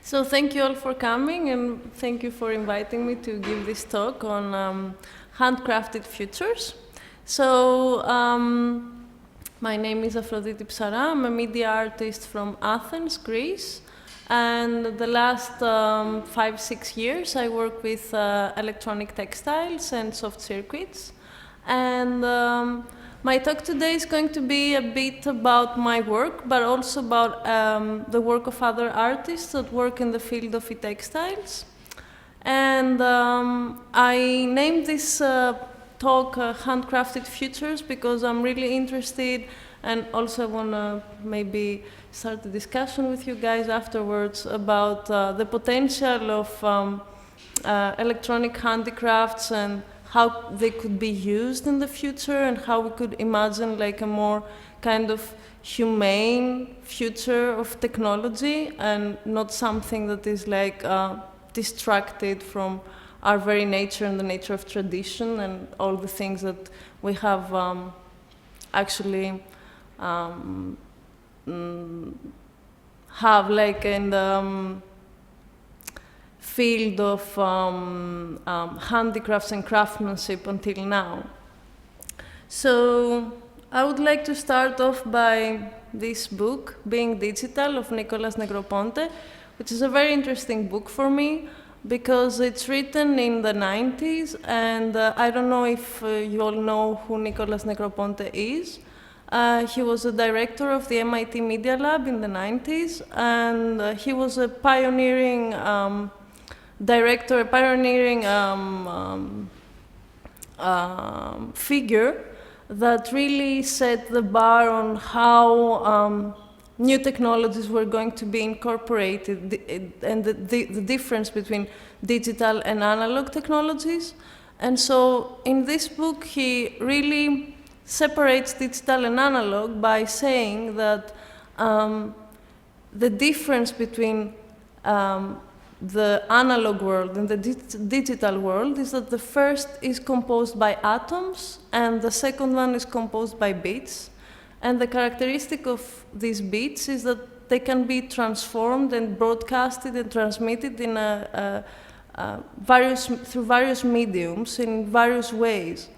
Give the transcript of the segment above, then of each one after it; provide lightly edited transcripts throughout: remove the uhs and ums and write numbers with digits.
So thank you all for coming, and thank you for inviting me to give this talk on handcrafted futures. So my name is Afroditi Psarra. I'm a media artist from Athens, Greece. And the last 5-6 years, I work with electronic textiles and soft circuits. And my talk today is going to be a bit about my work, but also about the work of other artists that work in the field of e-textiles. And I named this talk Handcrafted Futures because I'm really interested, and also want to maybe start a discussion with you guys afterwards about the potential of electronic handicrafts and how they could be used in the future, and how we could imagine like a more kind of humane future of technology, and not something that is like distracted from our very nature and the nature of tradition and all the things that we have actually have like in the field of handicrafts and craftsmanship until now. So I would like to start off by this book, Being Digital, of Nicolas Negroponte, which is a very interesting book for me because it's written in the 90s, and I don't know if you all know who Nicolas Negroponte is. He was a director of the MIT Media Lab in the 90s, and he was a pioneering director, a pioneering figure that really set the bar on how new technologies were going to be incorporated, and the difference between digital and analog technologies. And so in this book, he really separates digital and analog by saying that the difference between the analog world and the digital world is that the first is composed by atoms and the second one is composed by bits. And the characteristic of these bits is that they can be transformed and broadcasted and transmitted in through various mediums in various ways.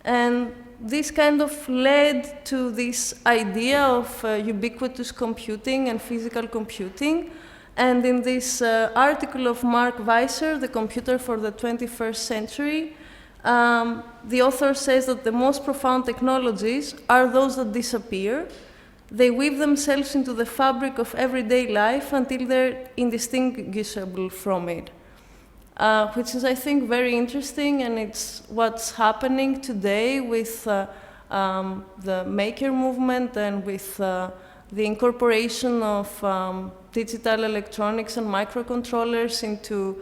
And this kind of led to this idea of ubiquitous computing and physical computing. And in this article of Mark Weiser, The Computer for the 21st Century, the author says that the most profound technologies are those that disappear. They weave themselves into the fabric of everyday life until they're indistinguishable from it, which is, I think, very interesting, and it's what's happening today with the maker movement and with the incorporation of digital electronics and microcontrollers into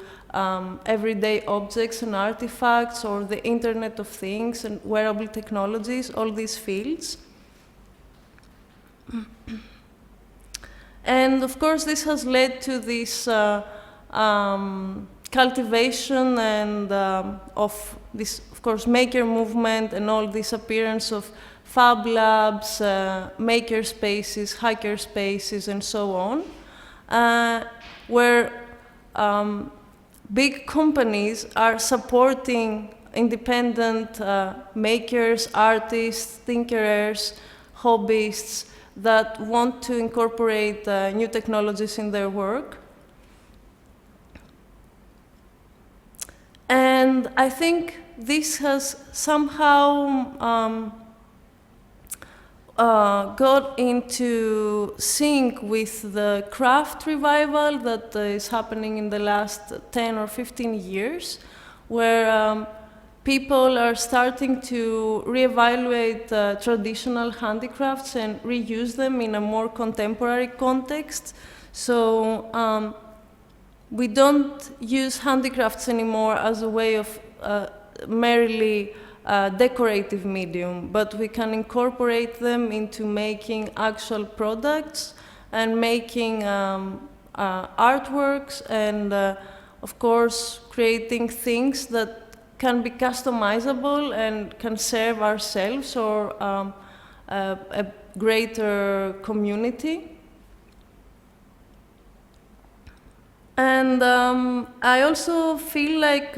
everyday objects and artifacts, or the Internet of Things and wearable technologies, all these fields. And of course, this has led to this cultivation and of this, of course, maker movement and all this appearance of fab labs, maker spaces, hacker spaces, and so on, where big companies are supporting independent makers, artists, tinkerers, hobbyists that want to incorporate new technologies in their work. And I think this has somehow got into sync with the craft revival that is happening in the last 10 or 15 years, where people are starting to reevaluate traditional handicrafts and reuse them in a more contemporary context. So we don't use handicrafts anymore as a way of merely decorative medium, but we can incorporate them into making actual products and making artworks and, of course, creating things that can be customizable and can serve ourselves or a greater community. And I also feel like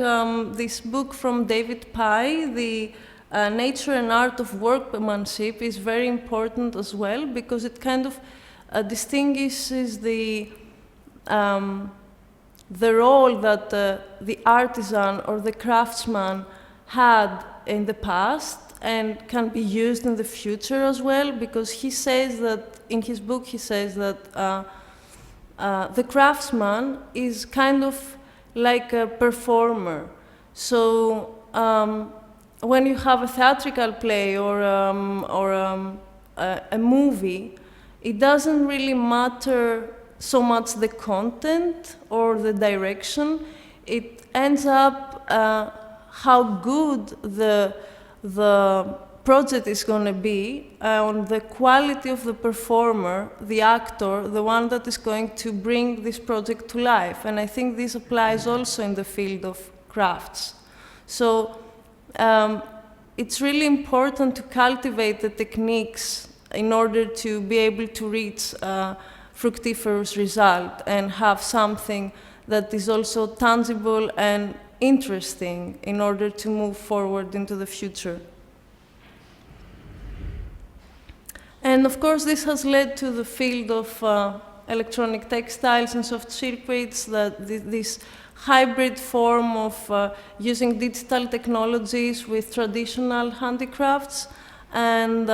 this book from David Pye, the Nature and Art of Workmanship, is very important as well, because it kind of distinguishes the role that the artisan or the craftsman had in the past and can be used in the future as well, because he says that, in his book, he says that the craftsman is kind of like a performer. So when you have a theatrical play or a movie, it doesn't really matter so much the content or the direction. It ends up how good the project is going to be on the quality of the performer, the actor, the one that is going to bring this project to life. And I think this applies also in the field of crafts. So it's really important to cultivate the techniques in order to be able to reach a fructiferous result and have something that is also tangible and interesting in order to move forward into the future. And of course, this has led to the field of electronic textiles and soft circuits, that this hybrid form of using digital technologies with traditional handicrafts. And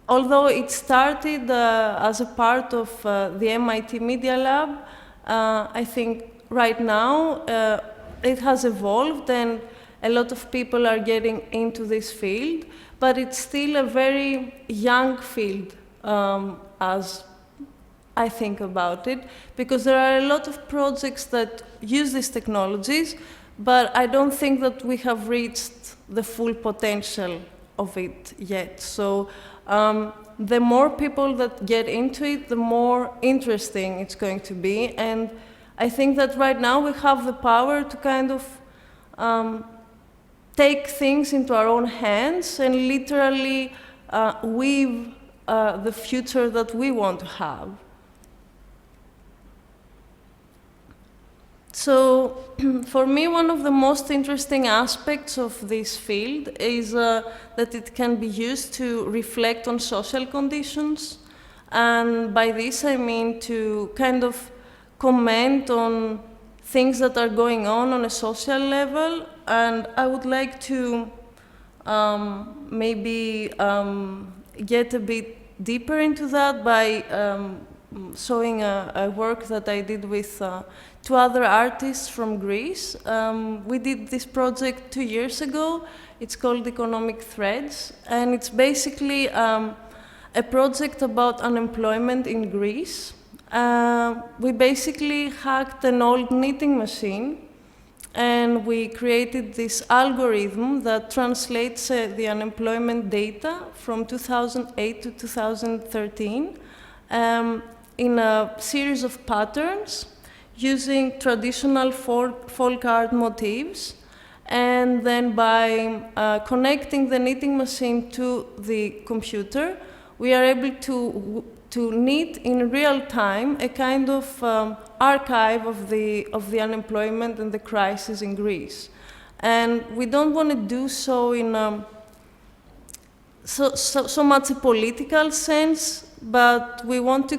although it started as a part of the MIT Media Lab, I think right now it has evolved and a lot of people are getting into this field, but it's still a very young field as I think about it, because there are a lot of projects that use these technologies, but I don't think that we have reached the full potential of it yet. So the more people that get into it, the more interesting it's going to be. And I think that right now we have the power to kind of take things into our own hands and literally weave the future that we want to have. So for me, one of the most interesting aspects of this field is that it can be used to reflect on social conditions. And by this, I mean to kind of comment on things that are going on a social level. And I would like to maybe get a bit deeper into that by showing a work that I did with two other artists from Greece. We did this project 2 years ago. It's called Economic Threads, and it's basically a project about unemployment in Greece. We basically hacked an old knitting machine, and we created this algorithm that translates the unemployment data from 2008 to 2013 in a series of patterns using traditional folk art motifs. And then by connecting the knitting machine to the computer, we are able to knit in real time a kind of archive of the unemployment and the crisis in Greece. And we don't want to do so in so much a political sense, but we want to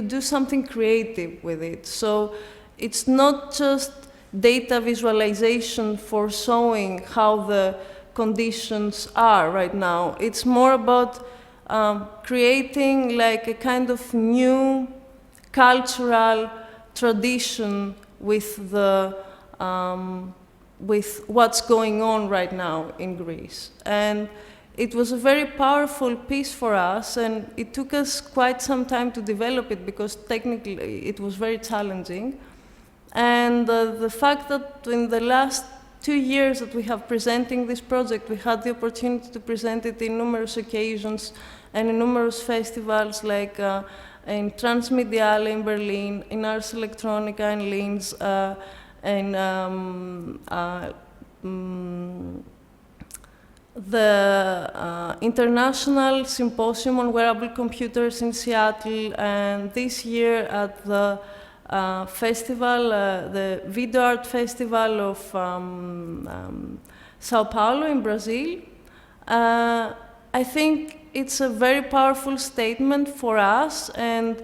do something creative with it. So it's not just data visualization for showing how the conditions are right now. It's more about creating like a kind of new cultural tradition with with what's going on right now in Greece. And it was a very powerful piece for us, and it took us quite some time to develop it because technically it was very challenging. And the fact that in the last 2 years that we have presenting this project, we had the opportunity to present it in numerous occasions and in numerous festivals, like in Transmediale in Berlin, in Ars Electronica in Linz, in the International Symposium on Wearable Computers in Seattle, and this year at the festival, the Video Art Festival of Sao Paulo in Brazil. I think it's a very powerful statement for us, and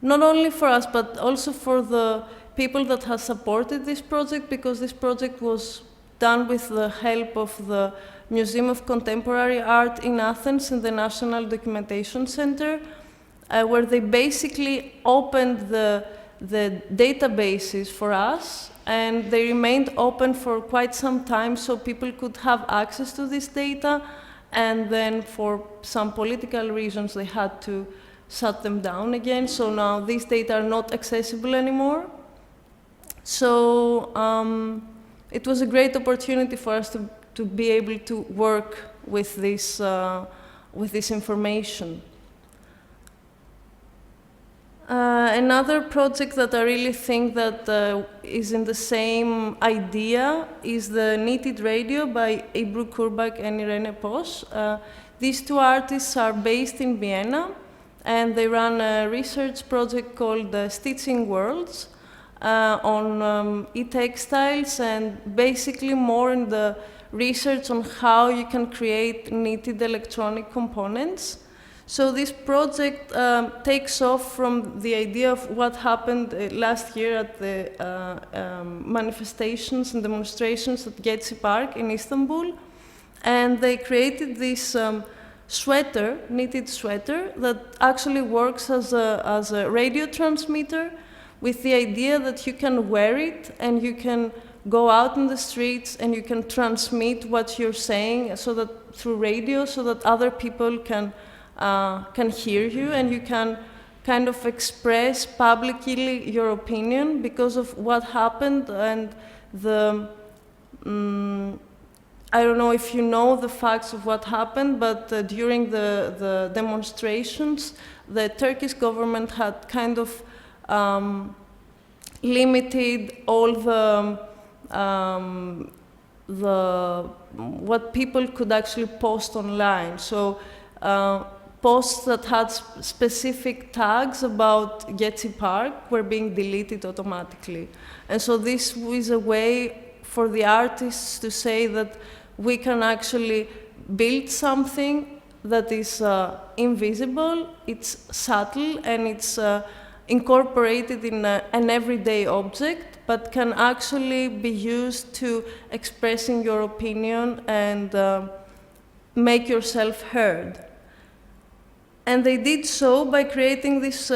not only for us, but also for the people that have supported this project, because this project was done with the help of the Museum of Contemporary Art in Athens and the National Documentation Center, where they basically opened the databases for us, and they remained open for quite some time so people could have access to this data, and then for some political reasons they had to shut them down again, so now these data are not accessible anymore. So it was a great opportunity for us to be able to work with this information. Another project that I really think that is in the same idea is the Knitted Radio by Abruk, Kurbak, and Rene. These two artists are based in Vienna, and they run a research project called Stitching Worlds on e-textiles, and basically more in the research on how you can create knitted electronic components. So this project takes off from the idea of what happened last year at the manifestations and demonstrations at Gezi Park in Istanbul. And they created this sweater, knitted sweater, that actually works as a radio transmitter, with the idea that you can wear it and you can go out in the streets and you can transmit what you're saying so that through radio, so that other people can hear you, and you can kind of express publicly your opinion because of what happened. And I don't know if you know the facts of what happened, but during the demonstrations, the Turkish government had kind of limited all what people could actually post online. So posts that had specific tags about Gezi Park were being deleted automatically. And so this was a way for the artists to say that we can actually build something that is invisible, it's subtle, and it's incorporated in an everyday object, but can actually be used to expressing your opinion and make yourself heard. And they did so by creating these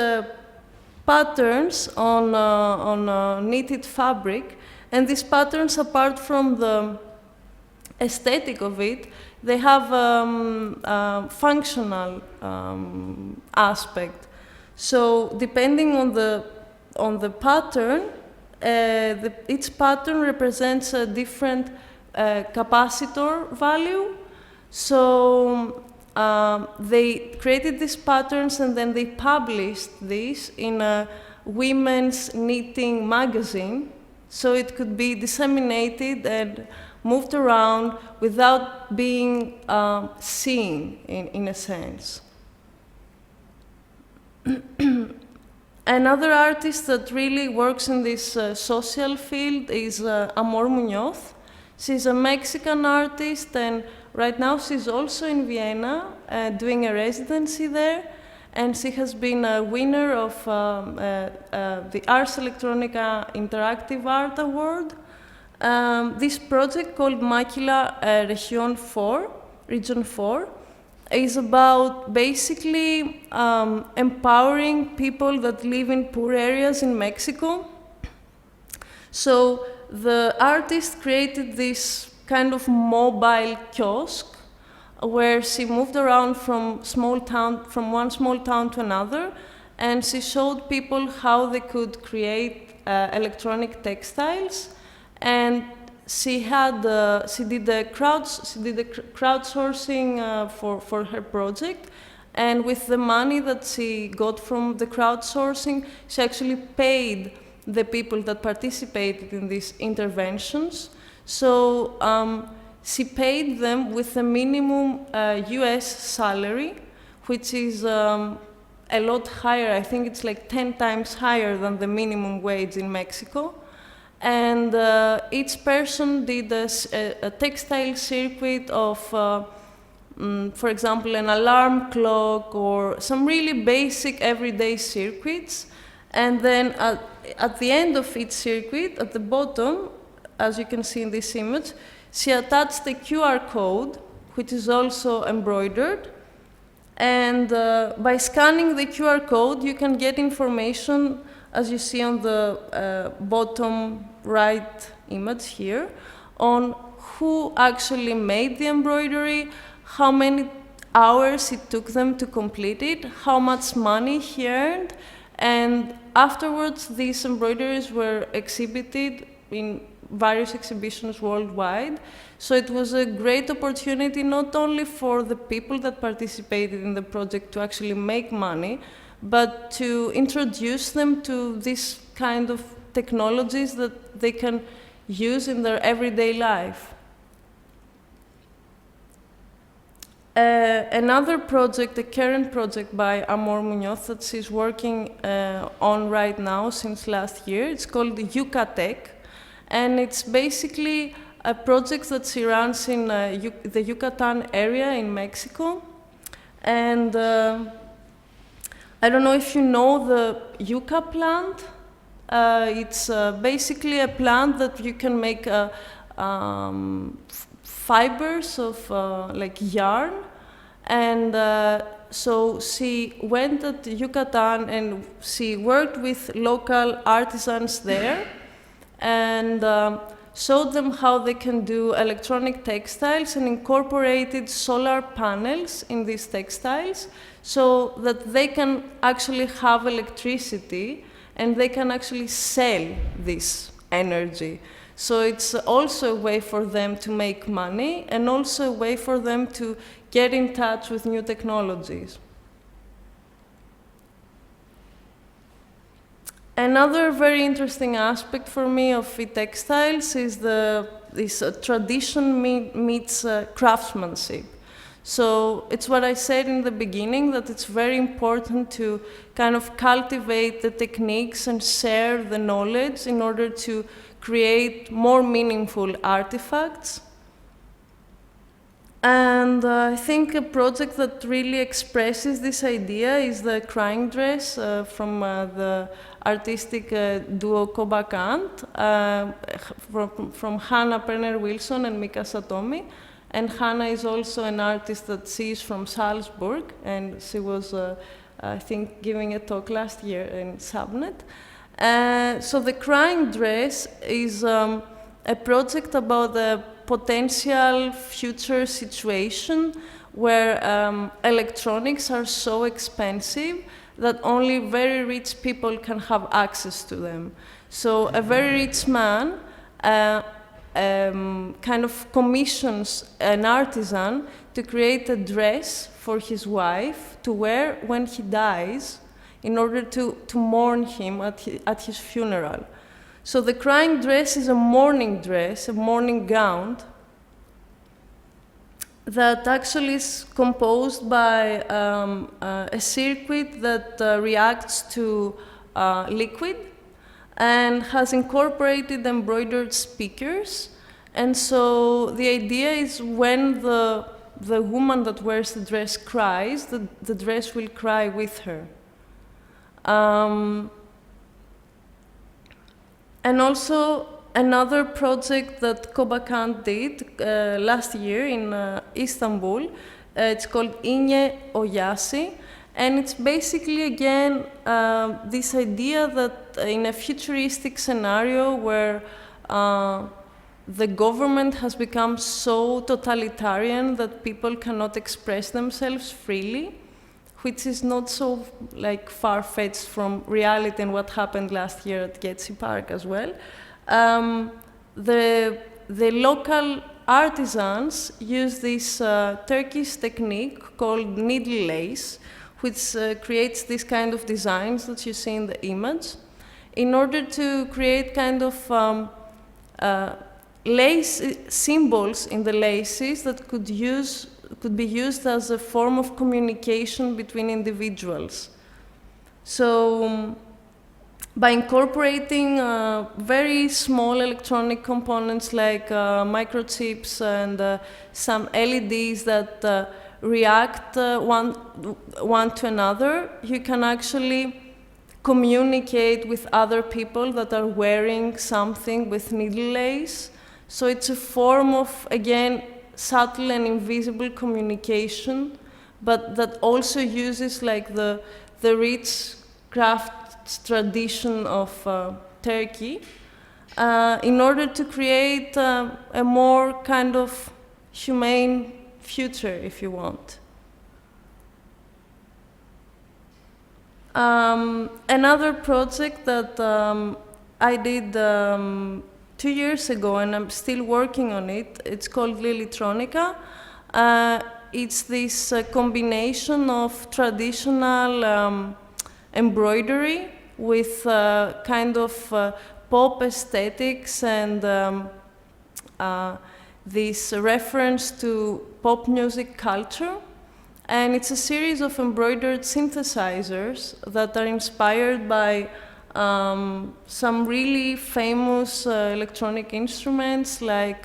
patterns on knitted fabric. And these patterns, apart from the aesthetic of it, they have a functional aspect. So depending on the pattern, each pattern represents a different capacitor value. So they created these patterns and then they published this in a women's knitting magazine, so it could be disseminated and moved around without being seen, in a sense. Another artist that really works in this social field is Amor Munoz. She's a Mexican artist, and right now she's also in Vienna doing a residency there, and she has been a winner of the Ars Electronica Interactive Art Award. This project called Maquila Region 4, is about basically empowering people that live in poor areas in Mexico. So the artist created this kind of mobile kiosk where she moved around from one small town to another, and she showed people how they could create electronic textiles. And she did the crowdsourcing for her project, and with the money that she got from the crowdsourcing, she actually paid the people that participated in these interventions. So she paid them with a minimum US salary, which is a lot higher. I think it's like 10 times higher than the minimum wage in Mexico. And each person did a textile circuit of, for example, an alarm clock or some really basic everyday circuits. And then at the end of each circuit, at the bottom, as you can see in this image, she attached a QR code, which is also embroidered. And by scanning the QR code, you can get information, as you see on the bottom right image here, on who actually made the embroidery, how many hours it took them to complete it, how much money he earned, and afterwards these embroideries were exhibited in various exhibitions worldwide. So it was a great opportunity not only for the people that participated in the project to actually make money, but to introduce them to this kind of technologies that they can use in their everyday life. Another project, a current project by Amor Munoz that she's working on right now since last year, it's called Yucatec. And it's basically a project that she runs in the Yucatan area in Mexico. And I don't know if you know the yucca plant. It's basically a plant that you can make fibers of like yarn. And so she went to Yucatan and she worked with local artisans there and showed them how they can do electronic textiles and incorporated solar panels in these textiles so that they can actually have electricity and they can actually sell this energy. So it's also a way for them to make money and also a way for them to get in touch with new technologies. Another very interesting aspect for me of e-textiles is this tradition meets craftsmanship. So it's what I said in the beginning, that it's very important to kind of cultivate the techniques and share the knowledge in order to create more meaningful artifacts. And I think a project that really expresses this idea is the crying dress from the artistic duo Kurbak from Hannah Perner-Wilson and Mika Satomi. And Hannah is also an artist that she's from Salzburg, and she was, I think, giving a talk last year in Subnet. So the crying dress is a project about the potential future situation where electronics are so expensive that only very rich people can have access to them. So a very rich man kind of commissions an artisan to create a dress for his wife to wear when he dies in order to mourn him at his funeral. So the crying dress is a mourning dress, a mourning gown, that actually is composed by a circuit that reacts to liquid and has incorporated embroidered speakers. And so the idea is when the woman that wears the dress cries, the dress will cry with her. And also another project that Kurbak did last year in Istanbul, it's called Inye Oyasi. And it's basically, again, this idea that in a futuristic scenario where the government has become so totalitarian that people cannot express themselves freely, which is not so like far-fetched from reality and what happened last year at Gezi Park as well. The local artisans use this Turkish technique called needle lace, which creates these kind of designs that you see in the image, in order to create kind of lace symbols in the laces that could be used as a form of communication between individuals. So by incorporating very small electronic components like microchips and some LEDs that react one to another, you can actually communicate with other people that are wearing something with needle lace. So it's a form of, again, subtle and invisible communication, but that also uses like the rich crafts tradition of Turkey in order to create a more kind of humane future, if you want. Another project that I did 2 years ago, and I'm still working on it, it's called Lilytronica. It's this combination of traditional embroidery with kind of pop aesthetics and this reference to pop music culture. And it's a series of embroidered synthesizers that are inspired by some really famous electronic instruments like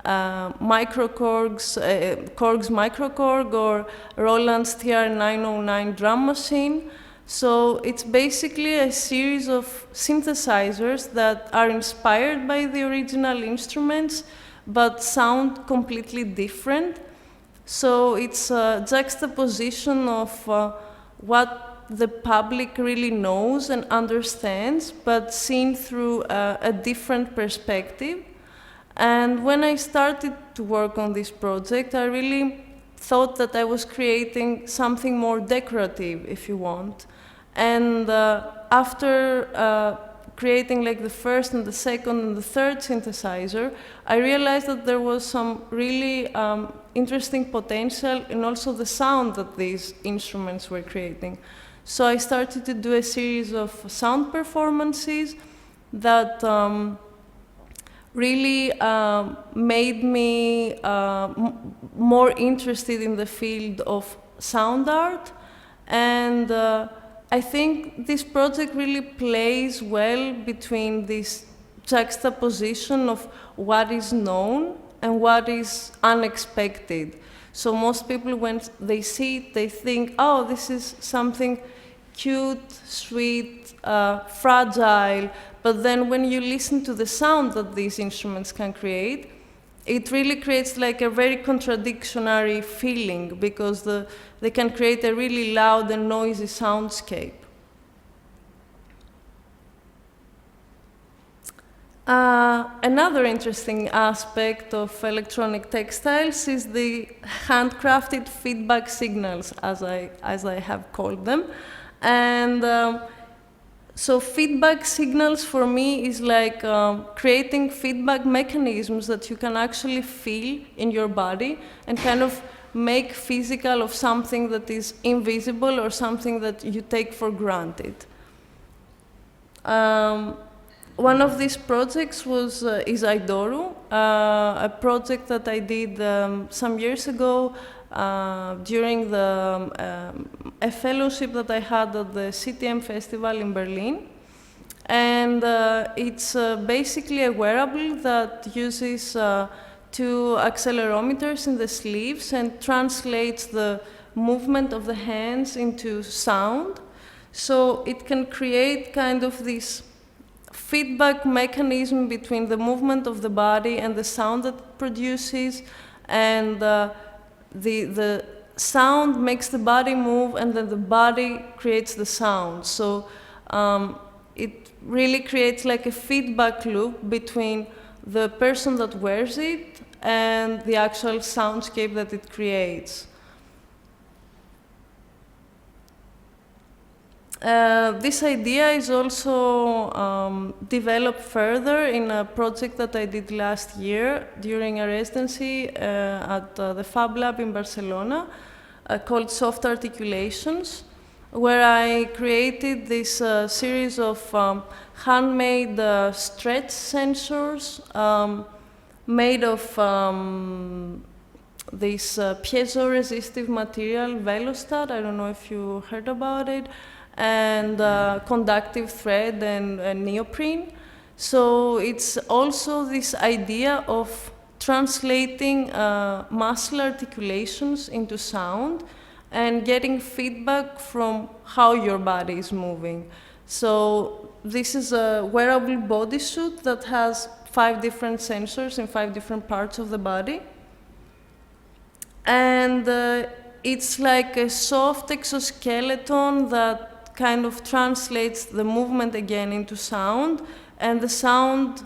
microkorgs, Korg's microkorg or Roland's TR-909 drum machine. So it's basically a series of synthesizers that are inspired by the original instruments but sound completely different. So it's a juxtaposition of what the public really knows and understands, but seen through a different perspective. And when I started to work on this project, I really thought that I was creating something more decorative, if you want. And after creating like the first and the second and the third synthesizer, I realized that there was some really interesting potential and also the sound that these instruments were creating. So I started to do a series of sound performances that really made me more interested in the field of sound art. And I think this project really plays well between this juxtaposition of what is known and what is unexpected. So most people, when they see it, they think, oh, this is something cute, sweet, fragile. But then when you listen to the sound that these instruments can create, it really creates like a very contradictory feeling because they can create a really loud and noisy soundscape. Another interesting aspect of electronic textiles is the handcrafted feedback signals, as I have called them. And so feedback signals for me is like creating feedback mechanisms that you can actually feel in your body and kind of make physical of something that is invisible or something that you take for granted. One of these projects is Aidoru, a project that I did some years ago during a fellowship that I had at the CTM Festival in Berlin. And it's basically a wearable that uses two accelerometers in the sleeves and translates the movement of the hands into sound. So it can create kind of this feedback mechanism between the movement of the body and the sound that it produces, and the sound makes the body move, and then the body creates the sound. So it really creates like a feedback loop between the person that wears it and the actual soundscape that it creates. This idea is also developed further in a project that I did last year during a residency at the Fab Lab in Barcelona called Soft Articulations, where I created this series of handmade stretch sensors made of this piezo-resistive material, Velostat, I don't know if you heard about it, and conductive thread and neoprene. So it's also this idea of translating muscle articulations into sound and getting feedback from how your body is moving. So this is a wearable bodysuit that has 5 different sensors in 5 different parts of the body. And it's like a soft exoskeleton that kind of translates the movement again into sound, and the sound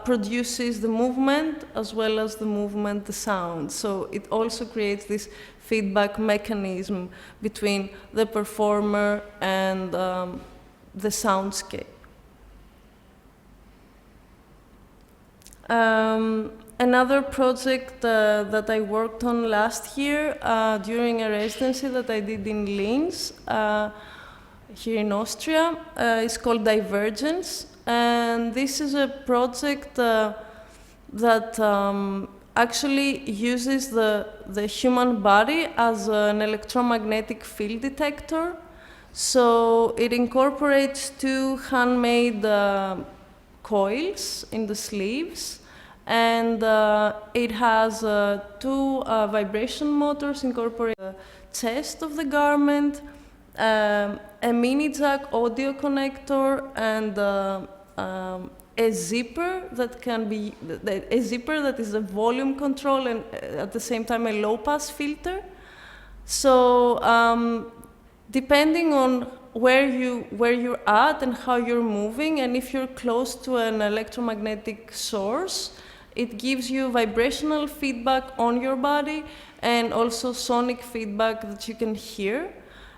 produces the movement as well as the movement the sound. So it also creates this feedback mechanism between the performer and the soundscape. Another project that I worked on last year during a residency that I did in Linz, here in Austria, is called Divergence. And this is a project that actually uses the human body as an electromagnetic field detector. So it incorporates 2 handmade coils in the sleeves, and it has 2 vibration motors incorporated in the chest of the garment, a mini jack audio connector, and a zipper that can be a zipper that is a volume control and at the same time a low pass filter. So depending on where you're at and how you're moving, and if you're close to an electromagnetic source, it gives you vibrational feedback on your body and also sonic feedback that you can hear.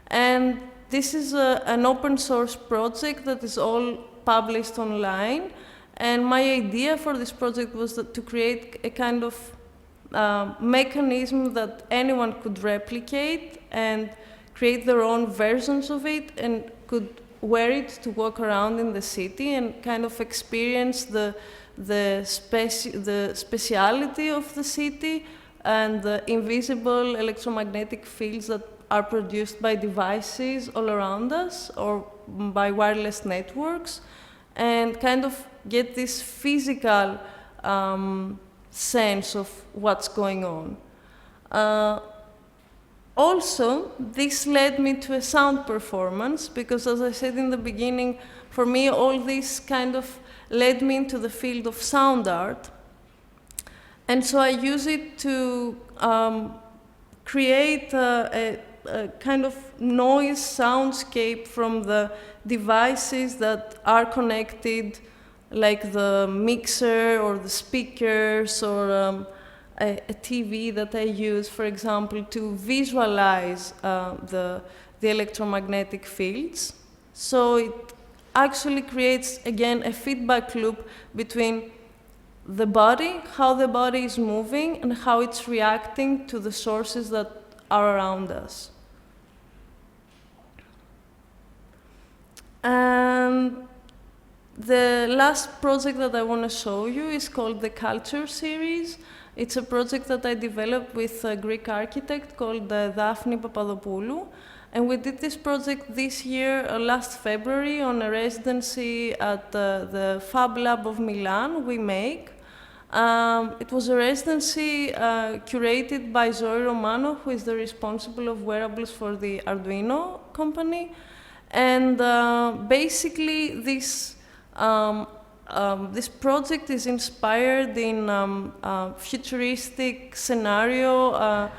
And this is an open source project that is all published online. And my idea for this project was to create a kind of mechanism that anyone could replicate and create their own versions of it and could wear it to walk around in the city and kind of experience the speciality of the city and the invisible electromagnetic fields that are produced by devices all around us or by wireless networks, and kind of get this physical sense of what's going on. Also, this led me to a sound performance, because as I said in the beginning, for me all this kind of led me into the field of sound art. And so I use it to create a kind of noise soundscape from the devices that are connected, like the mixer or the speakers or a TV that I use, for example, to visualize the electromagnetic fields. So it actually creates, again, a feedback loop between the body, how the body is moving, and how it's reacting to the sources that are around us. And the last project that I want to show you is called the Culture Series. It's a project that I developed with a Greek architect called Daphne Papadopoulou. And we did this project this year, last February, on a residency at the Fab Lab of Milan, We Make. It was a residency curated by Zoe Romano, who is the responsible of wearables for the Arduino company. And basically, this project is inspired in a futuristic scenario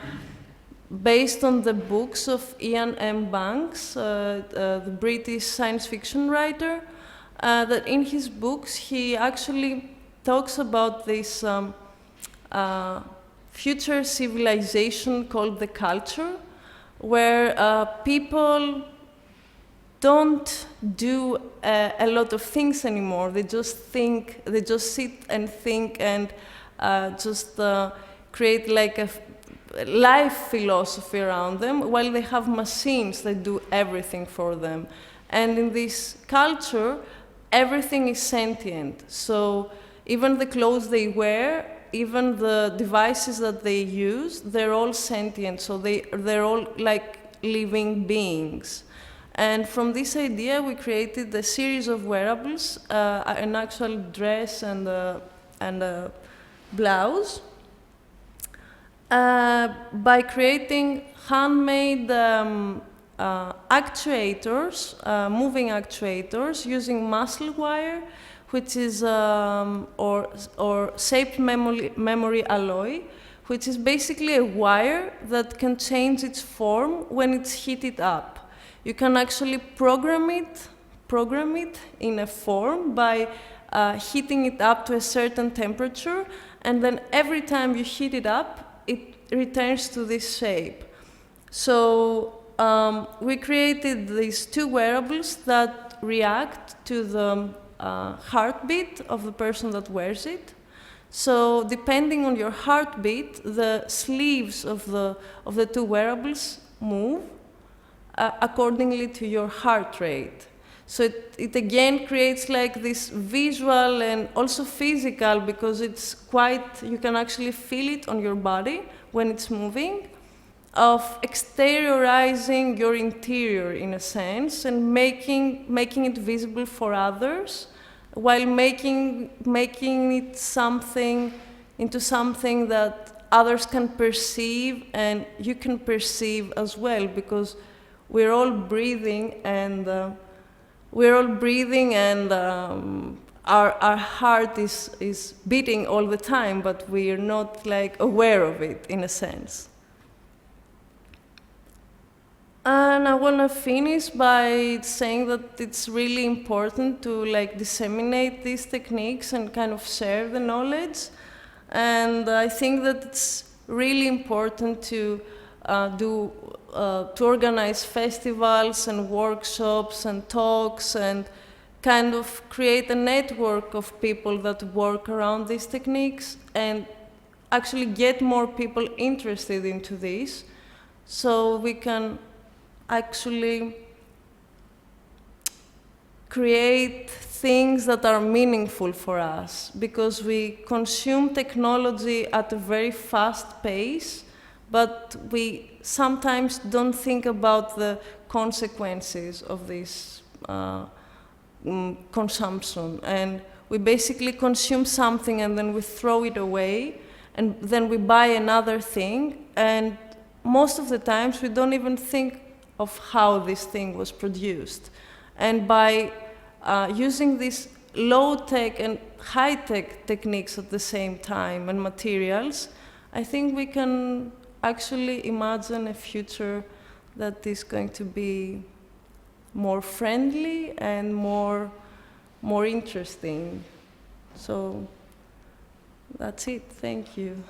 based on the books of Ian M. Banks, the British science fiction writer, that in his books he actually talks about this future civilization called the culture, where people don't do a lot of things anymore. They just think, they just sit and think and just create like a life philosophy around them, while they have machines that do everything for them. And in this culture, everything is sentient. So even the clothes they wear even the devices that they use, they're all sentient, so they're all like living beings. And from this idea, we created a series of wearables, an actual dress and a blouse, by creating handmade actuators, moving actuators, using muscle wire, which is, or shaped memory alloy, which is basically a wire that can change its form when it's heated up. You can actually program it in a form by heating it up to a certain temperature, and then every time you heat it up, it returns to this shape. So we created these two wearables that react to the heartbeat of the person that wears it. So depending on your heartbeat, the sleeves of the two wearables move accordingly to your heart rate. So it again creates like this visual and also physical, because it's quite, you can actually feel it on your body when it's moving, of exteriorizing your interior in a sense and making it visible for others, while making it into something that others can perceive and you can perceive as well, because we're all breathing and our heart is beating all the time, but we're not like aware of it in a sense. And I want to finish by saying that it's really important to like disseminate these techniques and kind of share the knowledge. And I think that it's really important to organize festivals and workshops and talks and kind of create a network of people that work around these techniques and actually get more people interested into this, so we can actually create things that are meaningful for us, because we consume technology at a very fast pace, but we sometimes don't think about the consequences of this consumption. And we basically consume something and then we throw it away, and then we buy another thing, and most of the times we don't even think of how this thing was produced. And by using these low-tech and high-tech techniques at the same time and materials, I think we can actually imagine a future that is going to be more friendly and more interesting. So that's it. Thank you.